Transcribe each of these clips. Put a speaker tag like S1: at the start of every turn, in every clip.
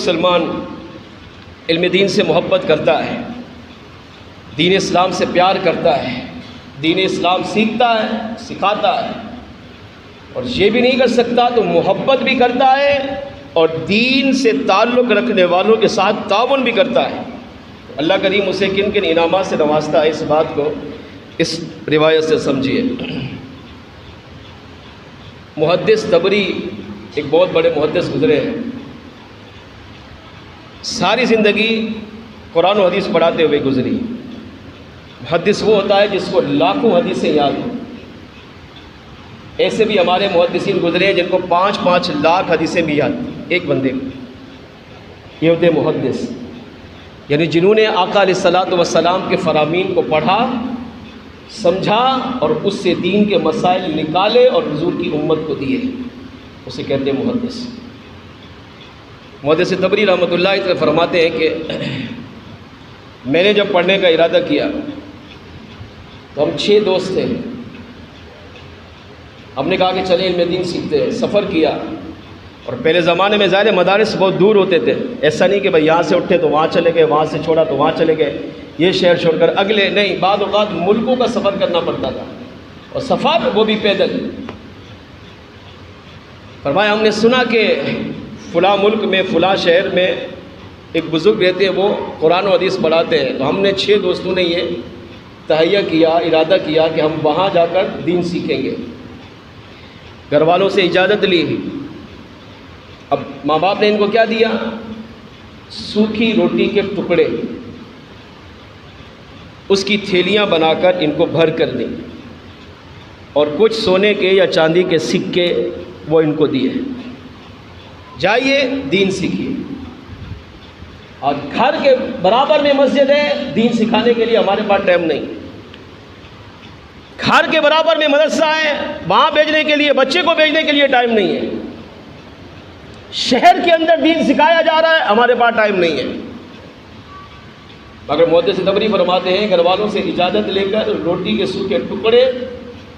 S1: مسلمان علم دین سے محبت کرتا ہے، دین اسلام سے پیار کرتا ہے، دین اسلام سیکھتا ہے، سکھاتا ہے، اور یہ بھی نہیں کر سکتا تو محبت بھی کرتا ہے اور دین سے تعلق رکھنے والوں کے ساتھ تعاون بھی کرتا ہے، اللہ کریم اسے کن کن انعامات سے نوازتا ہے، اس بات کو اس روایت سے سمجھیے۔ محدث طبری ایک بہت بڑے محدث گزرے ہیں، ساری زندگی قرآن و حدیث پڑھاتے ہوئے گزری۔ محدث وہ ہوتا ہے جس کو لاکھوں حدیثیں یاد ہوں، ایسے بھی ہمارے محدثین گزرے ہیں جن کو 5-5 لاکھ حدیثیں بھی یاد ایک بندے کو، یہ ہوتے ہیں محدث، یعنی جنہوں نے آقا علیہ الصلوۃ والسلام کے فرامین کو پڑھا، سمجھا اور اس سے دین کے مسائل نکالے اور حضور کی امت کو دیے، اسے کہتے ہیں محدث۔ محدث طبری رحمۃ اللہ علیہ فرماتے ہیں کہ میں نے جب پڑھنے کا ارادہ کیا تو ہم 6 دوست تھے، ہم نے کہا کہ چلیں علم دین سیکھتے ہیں، سفر کیا، اور پہلے زمانے میں ظاہر مدارس بہت دور ہوتے تھے، ایسا نہیں کہ بھائی یہاں سے اٹھے تو وہاں چلے گئے، وہاں سے چھوڑا تو وہاں چلے گئے، یہ شہر چھوڑ کر اگلے نہیں، بعض اوقات ملکوں کا سفر کرنا پڑتا تھا، اور سفر وہ بھی پیدل۔ فرمایا ہم نے سنا کہ فلاں ملک میں فلاں شہر میں ایک بزرگ رہتے ہیں، وہ قرآن و حدیث پڑھاتے ہیں، تو ہم نے 6 دوستوں نے یہ تہیہ کیا، ارادہ کیا کہ ہم وہاں جا کر دین سیکھیں گے۔ گھر والوں سے اجازت لی، اب ماں باپ نے ان کو کیا دیا؟ سوکھی روٹی کے ٹکڑے، اس کی تھیلیاں بنا کر ان کو بھر کر دیں، اور کچھ سونے کے یا چاندی کے سکے وہ ان کو دیے، جائیے دین سیکھیے۔ اور گھر کے برابر میں مسجد ہے، دین سکھانے کے لیے ہمارے پاس ٹائم نہیں، گھر کے برابر میں مدرسہ ہے، وہاں بھیجنے کے لیے، بچے کو بھیجنے کے لیے ٹائم نہیں ہے، شہر کے اندر دین سکھایا جا رہا ہے، ہمارے پاس ٹائم نہیں ہے۔ مگر محدث طبری فرماتے ہیں گھر والوں سے اجازت لے کر روٹی کے سوکھے ٹکڑے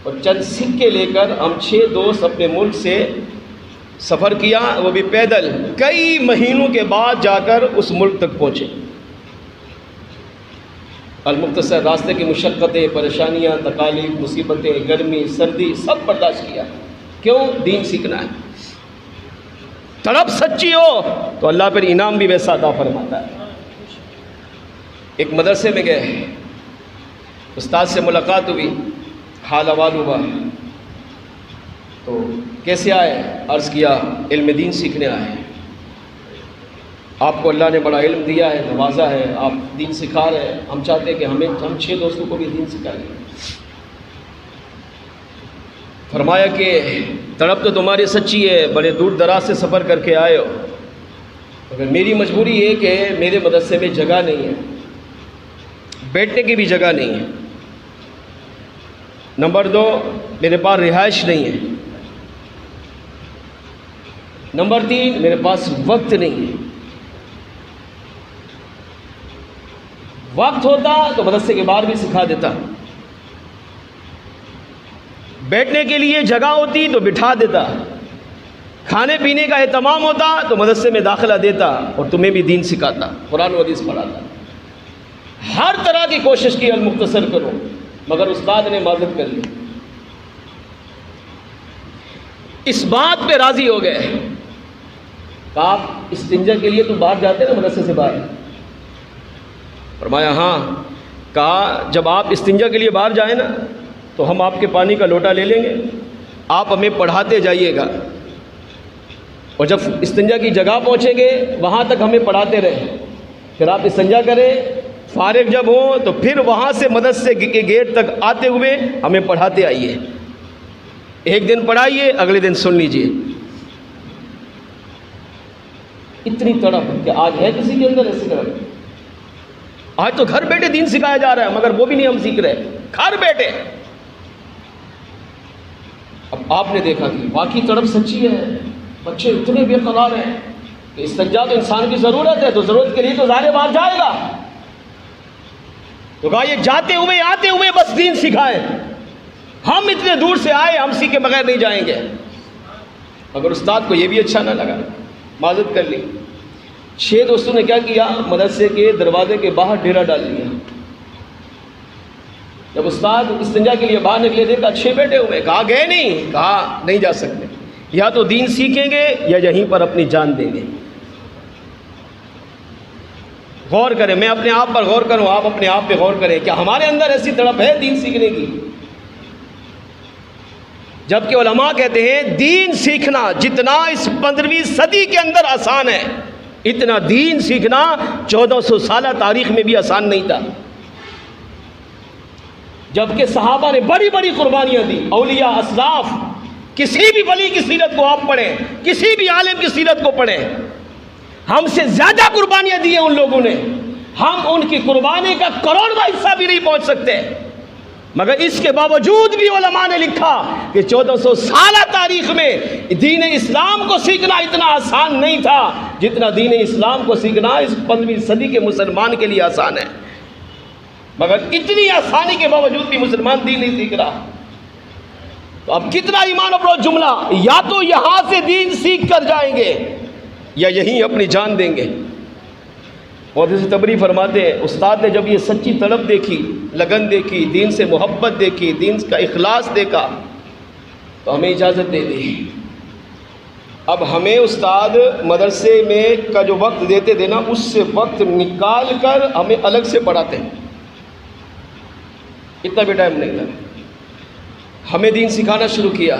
S1: اور چند سکے لے کر ہم 6 دوست اپنے ملک سے سفر کیا، وہ بھی پیدل، کئی مہینوں کے بعد جا کر اس ملک تک پہنچے۔ المختصر راستے کی مشقتیں، پریشانیاں، تکالیف، مصیبتیں، گرمی، سردی سب برداشت کیا، کیوں؟ دین سیکھنا ہے۔ تڑپ سچی ہو تو اللہ پھر انعام بھی ویسا عطا فرماتا ہے۔ ایک مدرسے میں گئے، استاد سے ملاقات ہوئی، حال احوال ہوا، تو کیسے آئے؟ عرض کیا علم دین سیکھنے آئے، آپ کو اللہ نے بڑا علم دیا ہے، نوازا ہے، آپ دین سکھا رہے ہیں، ہم چاہتے ہیں کہ ہم 6 دوستوں کو بھی دین سکھائیں۔ فرمایا کہ تڑپ تو تمہاری سچی ہے، بڑے دور دراز سے سفر کر کے آئے ہو، مگر میری مجبوری یہ کہ میرے مدرسے میں جگہ نہیں ہے، بیٹھنے کی بھی جگہ نہیں ہے، نمبر 2 میرے پاس رہائش نہیں ہے، نمبر 3 میرے پاس وقت نہیں ہے۔ وقت ہوتا تو مدرسے کے باہر بھی سکھا دیتا، بیٹھنے کے لیے جگہ ہوتی تو بٹھا دیتا، کھانے پینے کا اہتمام ہوتا تو مدرسے میں داخلہ دیتا اور تمہیں بھی دین سکھاتا، قرآن و حدیث پڑھاتا۔ ہر طرح کی کوشش کی المختصر کرو، مگر استاد نے معذرت کر لی، اس بات پہ راضی ہو گئے کہ آپ استنجا کے لیے تو باہر جاتے نا مدرسے سے باہر؟ فرمایا ہاں۔ کہا جب آپ استنجا کے لیے باہر جائیں نا تو ہم آپ کے پانی کا لوٹا لے لیں گے، آپ ہمیں پڑھاتے جائیے گا، اور جب استنجا کی جگہ پہنچیں گے وہاں تک ہمیں پڑھاتے رہیں، پھر آپ استنجا کریں، فارغ جب ہوں تو پھر وہاں سے مدرسے کے گیٹ تک آتے ہوئے ہمیں پڑھاتے آئیے، ایک دن پڑھائیے، اگلے دن سن لیجئے۔ اتنی تڑپ کہ آج ہے کسی کے اندر ایسی طرح؟ آج تو گھر بیٹھے دین سکھایا جا رہا ہے، مگر وہ بھی نہیں ہم سیکھ رہے، گھر بیٹھے۔ اب آپ نے دیکھا کہ واقعی تڑپ سچی ہے، بچے اتنے بے قرار ہیں کہ استنجا تو انسان کی ضرورت ہے، تو ضرورت کے لیے تو ظاہر باہر جائے گا، تو کہا یہ جاتے ہوئے آتے ہوئے بس دین سکھائیں، ہم اتنے دور سے آئے، ہم سیکھے بغیر نہیں جائیں گے۔ مگر استاد کو یہ بھی اچھا نہ لگا، معذرت کر لی۔ 6 دوستوں نے کیا کیا؟ مدرسے کے دروازے کے باہر ڈیرا ڈال لیا۔ جب استاد استنجا کے لیے باہر نکلے دیکھا 6 بیٹھے ہوئے، کہا گئے نہیں؟ کہا نہیں جا سکتے، یا تو دین سیکھیں گے یا یہیں پر اپنی جان دیں گے۔ غور کریں، میں اپنے آپ پر غور کروں، آپ اپنے آپ پہ غور کریں، کیا ہمارے اندر ایسی تڑپ ہے دین سیکھنے کی؟ جبکہ علماء کہتے ہیں دین سیکھنا جتنا اس 15ویں صدی کے اندر آسان ہے، اتنا دین سیکھنا 1400 سالہ تاریخ میں بھی آسان نہیں تھا۔ جبکہ صحابہ نے بڑی بڑی قربانیاں دی، اولیاء اسلاف، کسی بھی ولی کی سیرت کو آپ پڑھیں، کسی بھی عالم کی سیرت کو پڑھیں، ہم سے زیادہ قربانیاں دی ہیں ان لوگوں نے، ہم ان کی قربانی کا کروڑواں حصہ بھی نہیں پہنچ سکتے، مگر اس کے باوجود بھی علماء نے لکھا کہ 1400 سالہ تاریخ میں دین اسلام کو سیکھنا اتنا آسان نہیں تھا جتنا دین اسلام کو سیکھنا اس 15ویں صدی کے مسلمان کے لیے آسان ہے، مگر اتنی آسانی کے باوجود بھی مسلمان دین نہیں سیکھ رہا۔ تو اب کتنا ایمان افروز جملہ، یا تو یہاں سے دین سیکھ کر جائیں گے یا یہیں اپنی جان دیں گے۔ محدث تبری فرماتے ہیں استاد نے جب یہ سچی طلب دیکھی، لگن دیکھی، دین سے محبت دیکھی، دین کا اخلاص دیکھا، تو ہمیں اجازت دے دی۔ اب ہمیں استاد مدرسے میں کا جو وقت دیتے تھے نا، اس سے وقت نکال کر ہمیں الگ سے پڑھاتے ہیں، اتنا بھی ٹائم نہیں تھا، ہمیں دین سکھانا شروع کیا،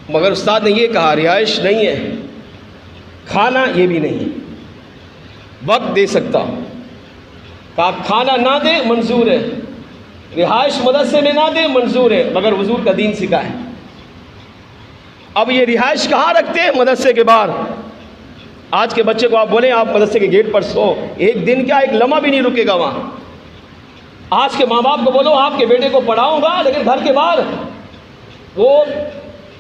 S1: مگر استاد نے یہ کہا رہائش نہیں ہے، کھانا یہ بھی نہیں ہے، وقت دے سکتا ہوں، کہا کھانا نہ دے منظور ہے، رہائش مدرسے میں نہ دے منظور ہے، مگر حضور کا دین سکھائے۔ اب یہ رہائش کہاں رکھتے ہیں؟ مدرسے کے باہر۔ آج کے بچے کو آپ بولیں آپ مدرسے کے گیٹ پر سو، ایک دن کیا ایک لمحہ بھی نہیں رکے گا وہاں۔ آج کے ماں باپ کو بولو آپ کے بیٹے کو پڑھاؤں گا، لیکن گھر کے باہر وہ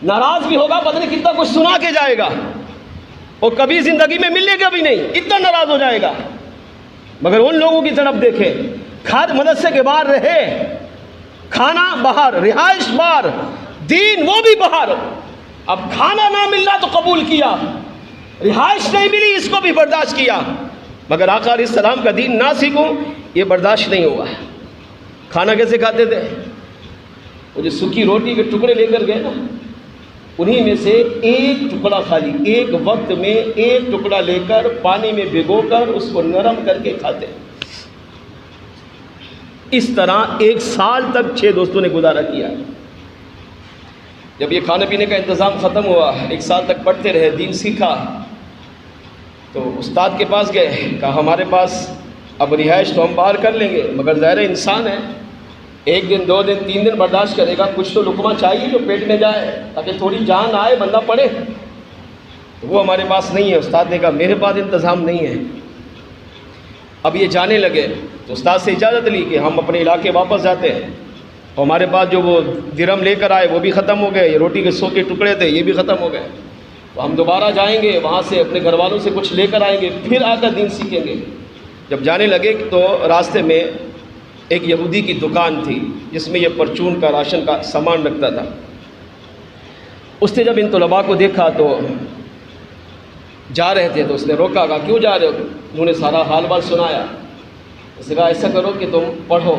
S1: ناراض بھی ہوگا، پتہ نہیں کتنا کچھ سنا کے جائے گا، اور کبھی زندگی میں ملے گا بھی نہیں، اتنا ناراض ہو جائے گا۔ مگر ان لوگوں کی طرف دیکھیں، کھاد مدرسے کے باہر رہے، کھانا باہر، رہائش باہر، دین وہ بھی باہر۔ اب کھانا نہ ملنا تو قبول کیا، رہائش نہیں ملی اس کو بھی برداشت کیا، مگر آقا علیہ السلام کا دین نہ سیکھوں یہ برداشت نہیں ہوا۔ کھانا کیسے کھاتے تھے؟ وہ جو سوکھی روٹی کے ٹکڑے لے کر گئے نا، انہی میں سے ایک ٹکڑا خالی، ایک وقت میں ایک ٹکڑا لے کر پانی میں بھگو کر اس کو نرم کر کے کھاتے۔ اس طرح 1 سال تک 6 دوستوں نے گزارا کیا۔ جب یہ کھانے پینے کا انتظام ختم ہوا، 1 سال تک پڑھتے رہے، دین سیکھا، تو استاد کے پاس گئے، کہا ہمارے پاس اب رہائش تو ہم باہر کر لیں گے، مگر ظاہر انسان ہے، 1 دن 2 دن 3 دن برداشت کرے گا، کچھ تو لقمہ چاہیے جو پیٹ میں جائے تاکہ تھوڑی جان آئے، بندہ پڑھے۔ تو وہ ہمارے پاس نہیں ہے۔ استاد نے کہا میرے پاس انتظام نہیں ہے۔ اب یہ جانے لگے تو استاد سے اجازت لی کہ ہم اپنے علاقے واپس جاتے ہیں، اور ہمارے پاس جو وہ درم لے کر آئے وہ بھی ختم ہو گئے، یہ روٹی کے 100 کے ٹکڑے تھے یہ بھی ختم ہو گئے، تو ہم دوبارہ جائیں گے، وہاں سے اپنے گھر والوں سے کچھ لے کر آئیں گے، پھر آ کر دین سیکھیں گے۔ جب جانے لگے تو راستے میں ایک یہودی کی دکان تھی جس میں یہ پرچون کا راشن کا سامان رکھتا تھا۔ اس نے جب ان طلباء کو دیکھا تو جا رہے تھے تو اس نے روکا، کہا کیوں جا رہے ہو؟ انہوں نے سارا حال بال سنایا۔ اس نے کہا ایسا کرو کہ تم پڑھو۔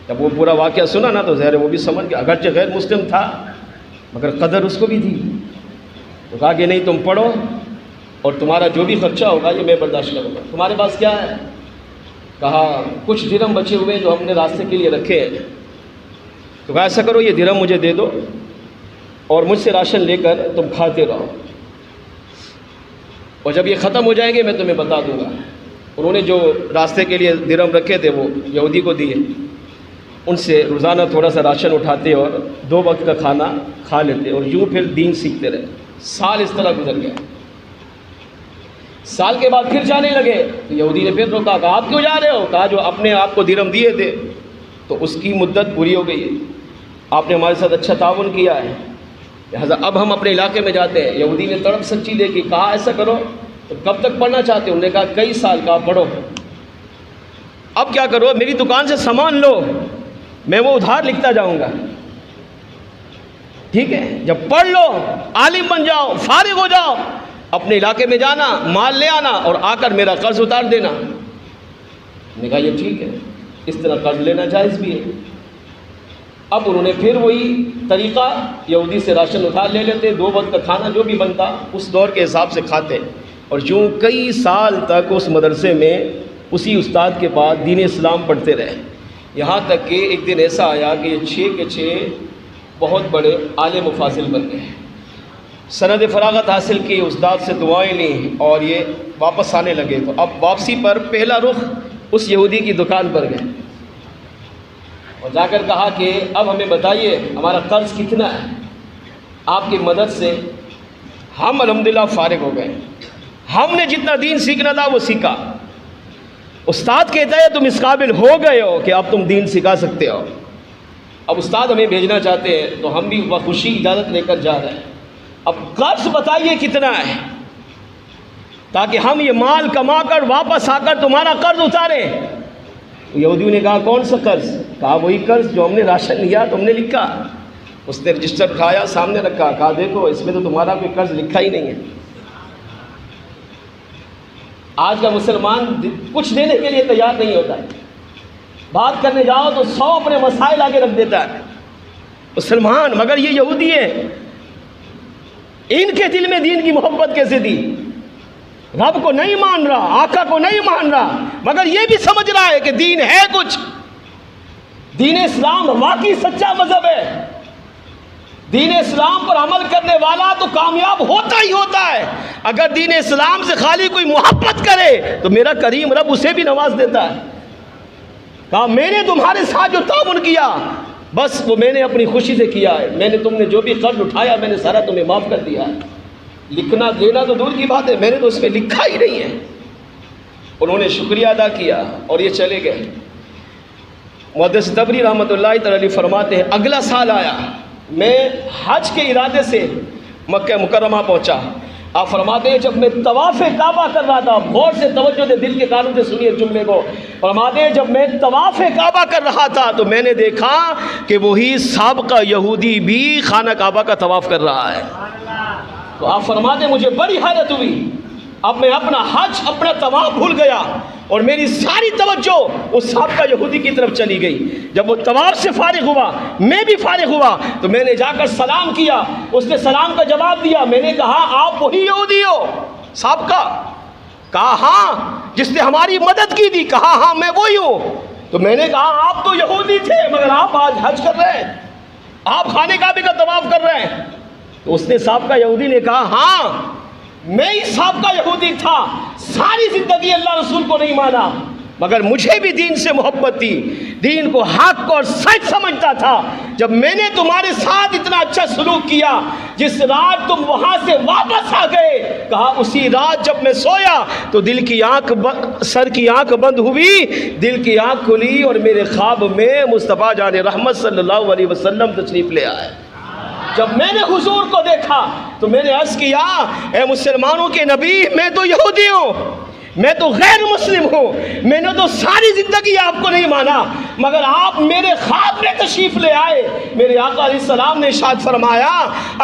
S1: جب وہ پورا واقعہ سنا نا تو ظاہر وہ بھی سمجھ گیا، اگرچہ غیر مسلم تھا مگر قدر اس کو بھی تھی، تو کہا کہ نہیں تم پڑھو اور تمہارا جو بھی خرچہ ہوگا یہ میں برداشت کروں گا۔ تمہارے پاس کیا ہے؟ کہا کچھ درم بچے ہوئے جو ہم نے راستے کے لیے رکھے ہیں۔ تو کہا ایسا کرو یہ درم مجھے دے دو اور مجھ سے راشن لے کر تم کھاتے رہو، اور جب یہ ختم ہو جائیں گے میں تمہیں بتا دوں گا۔ انہوں نے جو راستے کے لیے درم رکھے تھے وہ یہودی کو دیے، ان سے روزانہ تھوڑا سا راشن اٹھاتے اور 2 وقت کا کھانا کھا لیتے، اور یوں پھر دین سیکھتے رہے۔ سال اس طرح گزر گیا۔ سال کے بعد پھر جانے لگے تو یہودی نے پھر روکا، کہا آپ کیوں جا رہے ہو؟ کہا جو آپ نے آپ کو درم دیے تھے تو اس کی مدت پوری ہو گئی ہے، آپ نے ہمارے ساتھ اچھا تعاون کیا ہے، لہٰذا اب ہم اپنے علاقے میں جاتے ہیں۔ یہودی نے تڑپ سچی دیکھی، کہا ایسا کرو تو کب تک پڑھنا چاہتے ہو؟ انہوں نے کہا کئی سال کا، پڑھو۔ اب کیا کرو؟ میری دکان سے سامان لو، میں وہ ادھار لکھتا جاؤں گا، ٹھیک ہے؟ جب پڑھ لو، عالم بن جاؤ، فارغ ہو جاؤ، اپنے علاقے میں جانا، مال لے آنا اور آ کر میرا قرض اتار دینا۔ نے کہا یہ ٹھیک ہے، اس طرح قرض لینا جائز بھی ہے۔ اب انہوں نے پھر وہی طریقہ، یہودی سے راشن ادھار لے لیتے، 2 وقت کا کھانا جو بھی بنتا اس دور کے حساب سے کھاتے، اور یوں کئی سال تک اس مدرسے میں اسی استاد کے بعد دین اسلام پڑھتے رہے، یہاں تک کہ ایک دن ایسا آیا کہ یہ 6 کے 6 بہت بڑے عالم و فاضل بن گئے۔ سند فراغت حاصل کی، استاد سے دعائیں لیں اور یہ واپس آنے لگے۔ تو اب واپسی پر پہلا رخ اس یہودی کی دکان پر گئے اور جا کر کہا کہ اب ہمیں بتائیے ہمارا قرض کتنا ہے، آپ کی مدد سے ہم الحمدللہ فارغ ہو گئے، ہم نے جتنا دین سیکھنا تھا وہ سیکھا۔ استاد کہتا ہے تم اس قابل ہو گئے ہو کہ اب تم دین سکھا سکتے ہو۔ اب استاد ہمیں بھیجنا چاہتے ہیں تو ہم بھی بخوشی اجازت لے کر جا رہے ہیں، اب قرض بتائیے کتنا ہے تاکہ ہم یہ مال کما کر واپس آ کر تمہارا قرض اتاریں۔ یہودیوں نے کہا کون سا قرض؟ کہا وہی قرض جو ہم نے راشن لیا تم نے لکھا۔ اس نے رجسٹر اٹھایا سامنے رکھا، کہا دیکھو اس میں تو تمہارا کوئی قرض لکھا ہی نہیں ہے۔ آج کا مسلمان کچھ دینے کے لیے تیار نہیں ہوتا ہے، بات کرنے جاؤ تو 100 اپنے مسائل آگے رکھ دیتا ہے مسلمان، مگر یہ یہودی ہے، ان کے دل میں دین کی محبت کیسے دی؟ رب کو نہیں مان رہا، آقا کو نہیں مان رہا، مگر یہ بھی سمجھ رہا ہے کہ دین ہے کچھ، دین اسلام واقعی سچا مذہب ہے، دین اسلام پر عمل کرنے والا تو کامیاب ہوتا ہی ہوتا ہے۔ اگر دین اسلام سے خالی کوئی محبت کرے تو میرا کریم رب اسے بھی نواز دیتا ہے۔ کہا میں نے تمہارے ساتھ جو تعاون کیا بس وہ میں نے اپنی خوشی سے کیا ہے، میں نے تم نے جو بھی قرض اٹھایا میں نے سارا تمہیں معاف کر دیا ہے، لکھنا دینا تو دور کی بات ہے، میں نے تو اس میں لکھا ہی نہیں ہے۔ انہوں نے شکریہ ادا کیا اور یہ چلے گئے۔ محدث طبری رحمۃ اللہ تعالی فرماتے ہیں اگلا سال آیا، میں حج کے ارادے سے مکہ مکرمہ پہنچا۔ آپ فرماتے ہیں جب میں طواف کعبہ کر رہا تھا، غور سے توجہ دے دل کے کانوں سے سنیے جملے کو، فرماتے ہیں جب میں طواف کعبہ کر رہا تھا تو میں نے دیکھا کہ وہی سابقہ یہودی بھی خانہ کعبہ کا طواف کر رہا ہے۔ تو آپ فرماتے ہیں مجھے بڑی حیرت ہوئی، اب میں اپنا حج اپنا طواف بھول گیا اور میری ساری توجہ اس سابقہ یہودی کی طرف چلی گئی۔ جب وہ طواف سے فارغ ہوا میں بھی فارغ ہوا تو میں نے جا کر سلام کیا، اس نے سلام کا جواب دیا، میں نے کہا آپ وہی یہودی ہو سابقہ؟ کہا ہاں جس نے ہماری مدد کی تھی۔ کہا ہاں میں وہی ہوں۔ تو میں نے کہا آپ تو یہودی تھے مگر آپ آج حج کر رہے ہیں، آپ خانہ کعبہ کا طواف کر رہے ہیں۔ تو اس نے سابقہ یہودی نے کہا ہاں میں ہی سابقہ یہودی تھا، ساری زندگی اللہ رسول کو نہیں مانا مگر مجھے بھی دین سے محبت تھی، دین کو حق اور سچ سمجھتا تھا۔ جب میں نے تمہارے ساتھ اتنا اچھا سلوک کیا، جس رات تم وہاں سے واپس آ گئے، کہا اسی رات جب میں سویا تو دل کی آنکھ سر کی آنکھ بند ہوئی، دل کی آنکھ کھلی اور میرے خواب میں مصطفیٰ جان رحمت صلی اللہ علیہ وسلم تشریف لے آئے۔ جب میں نے حضور کو دیکھا تو میں نے عرض کیا اے مسلمانوں کے نبی میں تو یہودی ہوں، میں تو غیر مسلم ہوں، میں نے تو ساری زندگی آپ کو نہیں مانا مگر آپ میرے خواب میں تشریف لے آئے۔ میرے آقا علیہ السلام نے ارشاد فرمایا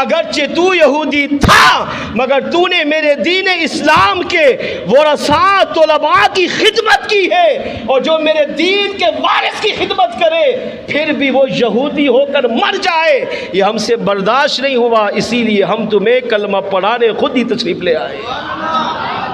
S1: اگرچہ تو یہودی تھا مگر تو نے میرے دین اسلام کے ورثاء طلباء کی خدمت کی ہے، اور جو میرے دین کے وارث کی خدمت کرے پھر بھی وہ یہودی ہو کر مر جائے یہ ہم سے برداشت نہیں ہوا، اسی لیے ہم تمہیں کلمہ پڑھانے خود ہی تشریف لے آئے۔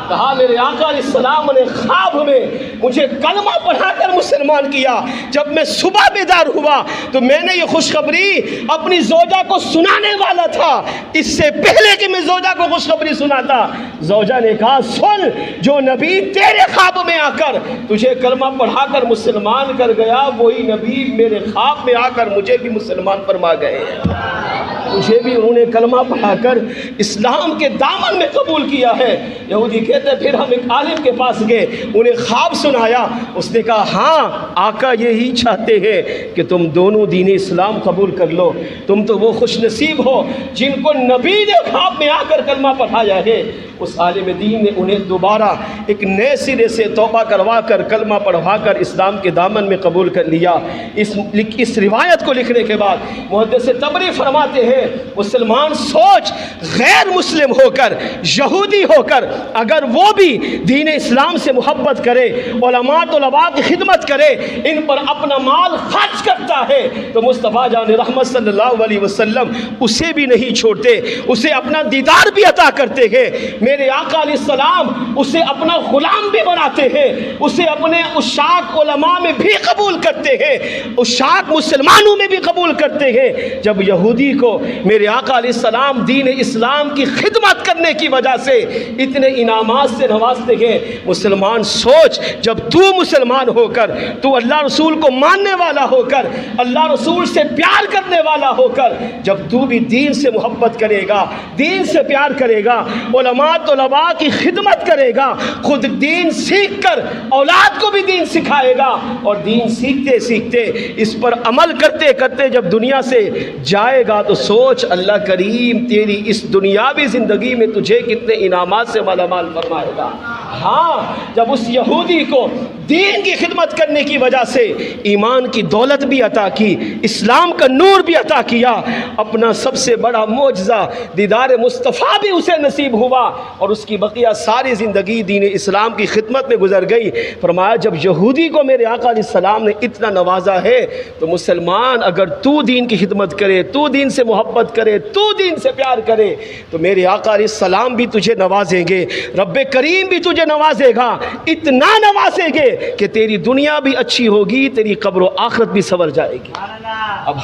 S1: کہا میرے آقا علیہ السلام نے خواب میں مجھے کلمہ پڑھا کر مسلمان کیا۔ جب میں صبح بیدار ہوا تو میں نے یہ خوشخبری اپنی زوجہ کو سنانے والا تھا، اس سے پہلے کہ میں زوجہ کو خوشخبری سناتا زوجہ نے کہا سن، جو نبی تیرے خواب میں آ کر تجھے کلمہ پڑھا کر مسلمان کر گیا وہی نبی میرے خواب میں آ کر مجھے بھی مسلمان فرما گئے ہیں۔ مجھے بھی انہوں نے کلمہ پڑھا کر اسلام کے دامن میں قبول کیا ہے۔ یہودی کہتے ہیں پھر ہم ایک عالم کے پاس گئے، انہیں خواب سنایا، اس نے کہا ہاں آقا یہی چاہتے ہیں کہ تم دونوں دین اسلام قبول کر لو، تم تو وہ خوش نصیب ہو جن کو نبی نے خواب میں آ کر کلمہ پڑھایا ہے۔ اس عالم دین نے انہیں دوبارہ ایک نئے سرے سے توبہ کروا کر کلمہ پڑھوا کر اسلام کے دامن میں قبول کر لیا۔ اس روایت کو لکھنے کے بعد محدث طبری فرماتے ہیں مسلمان سوچ غیر مسلم ہو کر، یہودی ہو کر، اگر وہ بھی دین اسلام سے محبت کرے، علماء طلباء کی خدمت کرے، ان پر اپنا مال خرچ کرتا ہے، تو مصطفیٰ جان رحمت صلی اللہ علیہ وسلم اسے بھی نہیں چھوڑتے، اسے اپنا دیدار بھی عطا کرتے ہیں۔ میرے آقا علیہ السلام اسے اپنا غلام بھی بناتے ہیں، اسے اپنے عشاق علماء میں بھی قبول کرتے ہیں، عشاق مسلمانوں میں بھی قبول کرتے ہیں۔ جب یہودی کو میرے آقا علیہ السلام دین اسلام کی خدمت کرنے کی وجہ سے اتنے انعامات سے نوازتے ہیں، مسلمان سوچ جب تو مسلمان ہو کر، تو اللہ رسول کو ماننے والا ہو کر، اللہ رسول سے پیار کرنے والا ہو کر، جب تو بھی دین سے محبت کرے گا، دین سے پیار کرے گا، علماء طلباء کی خدمت کرے گا، خود دین سیکھ کر اولاد کو بھی دین سکھائے گا، اور دین سیکھتے سیکھتے اس پر عمل کرتے کرتے جب دنیا سے جائے گا، تو سوچ اللہ کریم تیری اس دنیاوی زندگی میں تجھے کتنے انعامات سے مالا مال فرمائے گا۔ ہاں، جب اس یہودی کو دین کی خدمت کرنے کی وجہ سے ایمان کی دولت بھی عطا کی، اسلام کا نور بھی عطا کیا، اپنا سب سے بڑا معجزہ دیدار مصطفیٰ بھی اسے نصیب ہوا، اور اس کی بقیہ ساری زندگی دین اسلام کی خدمت میں گزر گئی۔ فرمایا جب یہودی کو میرے آقا علیہ السلام نے اتنا نوازا ہے، تو مسلمان اگر تو دین کی خدمت کرے، تو دین سے محبت کرے، تو دین سے پیار کرے، تو میرے آقا علیہ السلام بھی تجھے نوازیں گے، رب کریم بھی تجھے نوازے گا، اتنا نوازیں گے کہ تیری دنیا بھی اچھی ہوگی، تیری قبر و آخرت بھی سنور جائے گی۔ اب